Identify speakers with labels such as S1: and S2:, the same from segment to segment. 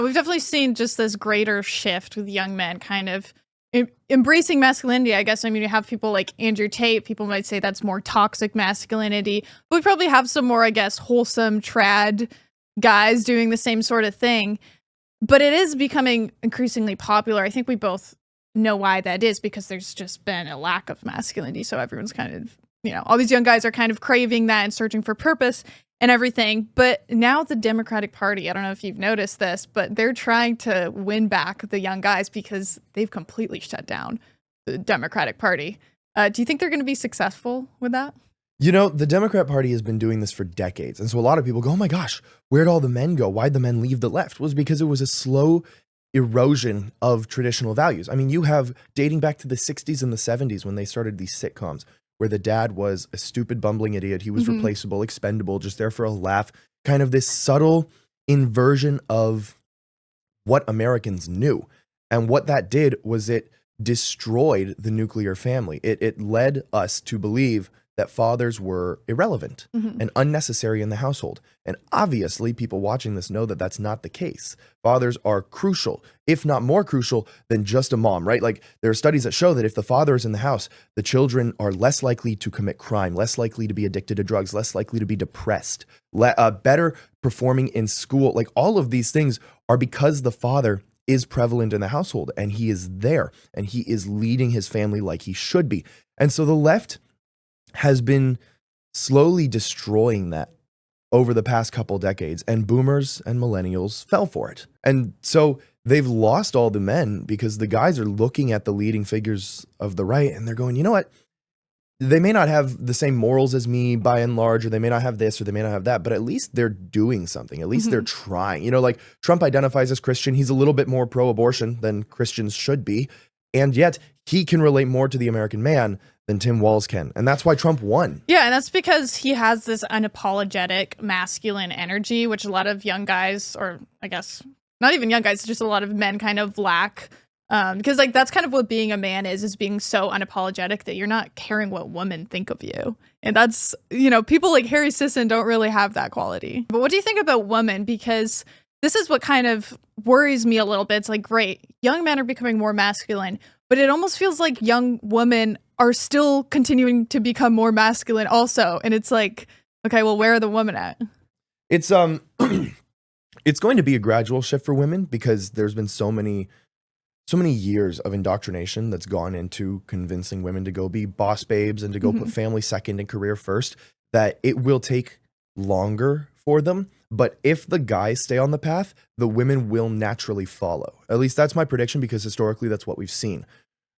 S1: We've definitely seen just this greater shift with young men kind of embracing masculinity, I guess. I mean, you have people like Andrew Tate. People might say that's more toxic masculinity. But we probably have some more, I guess, wholesome trad guys doing the same sort of thing. But it is becoming increasingly popular. I think we both know why that is, because there's just been a lack of masculinity. So everyone's kind of, all these young guys are kind of craving that and searching for purpose and everything. But now the Democratic Party, I don't know if you've noticed this, but they're trying to win back the young guys because they've completely shut down the Democratic Party. Do you think they're going to be successful with that?
S2: The Democrat Party has been doing this for decades. And so a lot of people go, oh my gosh, where'd all the men go? Why'd the men leave the left? Well, it was because it was a slow erosion of traditional values. I mean, you have dating back to the 60s and the 70s when they started these sitcoms where the dad was a stupid, bumbling idiot. He was replaceable, expendable, just there for a laugh. Kind of this subtle inversion of what Americans knew. And what that did was it destroyed the nuclear family. It led us to believe that fathers were irrelevant and unnecessary in the household. And obviously, people watching this know that that's not the case. Fathers are crucial, if not more crucial than just a mom, right? Like, there are studies that show that if the father is in the house, the children are less likely to commit crime, less likely to be addicted to drugs, less likely to be depressed, better performing in school. Like, all of these things are because the father is prevalent in the household and he is there and he is leading his family like he should be. And so the left has been slowly destroying that over the past couple decades, and boomers and millennials fell for it. And so they've lost all the men because the guys are looking at the leading figures of the right and they're going, you know what? They may not have the same morals as me by and large, or they may not have this or they may not have that, but at least they're doing something. At least they're trying. Like Trump identifies as Christian. He's a little bit more pro-abortion than Christians should be. And yet he can relate more to the American man than Tim Walz can. And that's why Trump won.
S1: Yeah, and that's because he has this unapologetic masculine energy, which a lot of young guys, or I guess not even young guys, just a lot of men kind of lack. Because like that's kind of what being a man is being so unapologetic that you're not caring what women think of you. And that's, people like Harry Sisson don't really have that quality. But what do you think about women? Because this is what kind of worries me a little bit. It's like, great, young men are becoming more masculine, but it almost feels like young women are still continuing to become more masculine also. And it's like, okay, well, where are the women at?
S2: It's it's going to be a gradual shift for women because there's been so many years of indoctrination that's gone into convincing women to go be boss babes and to go put family second and career first, that it will take longer for them. But if the guys stay on the path, the women will naturally follow. At least that's my prediction, because historically that's what we've seen,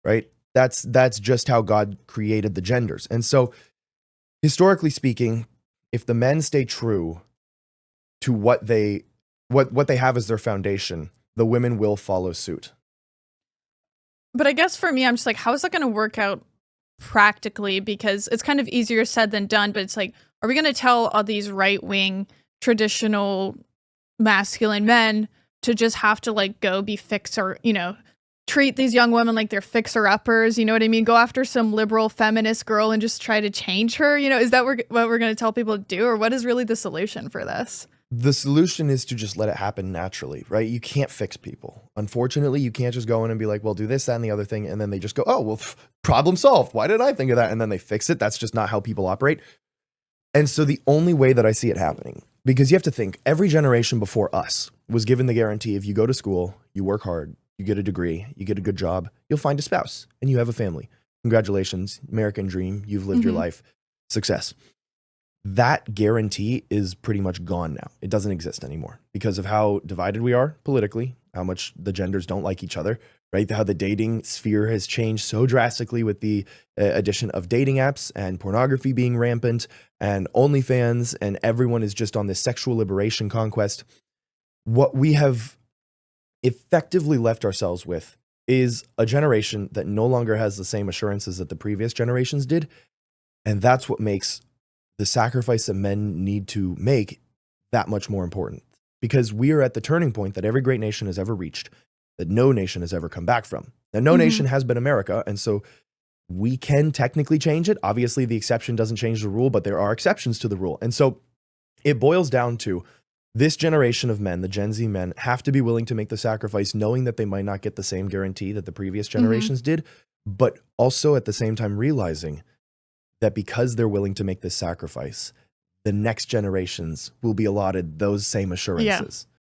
S2: right? That's just how God created the genders. And so historically speaking, if the men stay true to what they have as their foundation, the women will follow suit.
S1: But I guess for me, I'm just like, how is that going to work out practically? Because it's kind of easier said than done, but it's like, are we going to tell all these right-wing traditional masculine men to just have to like go be fixer, treat these young women like they're fixer-uppers, you know what I mean? Go after some liberal feminist girl and just try to change her, is that what we're going to tell people to do? Or what is really the solution for this?
S2: The solution is to just let it happen naturally, right? You can't fix people. Unfortunately, you can't just go in and be like, well, do this, that, and the other thing. And then they just go, oh, well, problem solved. Why did I think of that? And then they fix it. That's just not how people operate. And so the only way that I see it happening, because you have to think, every generation before us was given the guarantee, if you go to school, you work hard, you get a degree, you get a good job, you'll find a spouse and you have a family. Congratulations, American dream. You've lived your life. Success. That guarantee is pretty much gone now. It doesn't exist anymore because of how divided we are politically, how much the genders don't like each other, right? How the dating sphere has changed so drastically with the addition of dating apps and pornography being rampant and OnlyFans, and everyone is just on this sexual liberation conquest. What we have effectively left ourselves with is a generation that no longer has the same assurances that the previous generations did. And that's what makes the sacrifice that men need to make that much more important, because we are at the turning point that every great nation has ever reached, that no nation has ever come back from. Now, no nation has been America, and so we can technically change it. Obviously, the exception doesn't change the rule, but there are exceptions to the rule. And so it boils down to this generation of men, the Gen Z men, have to be willing to make the sacrifice, knowing that they might not get the same guarantee that the previous generations did, but also at the same time realizing that because they're willing to make this sacrifice, the next generations will be allotted those same assurances.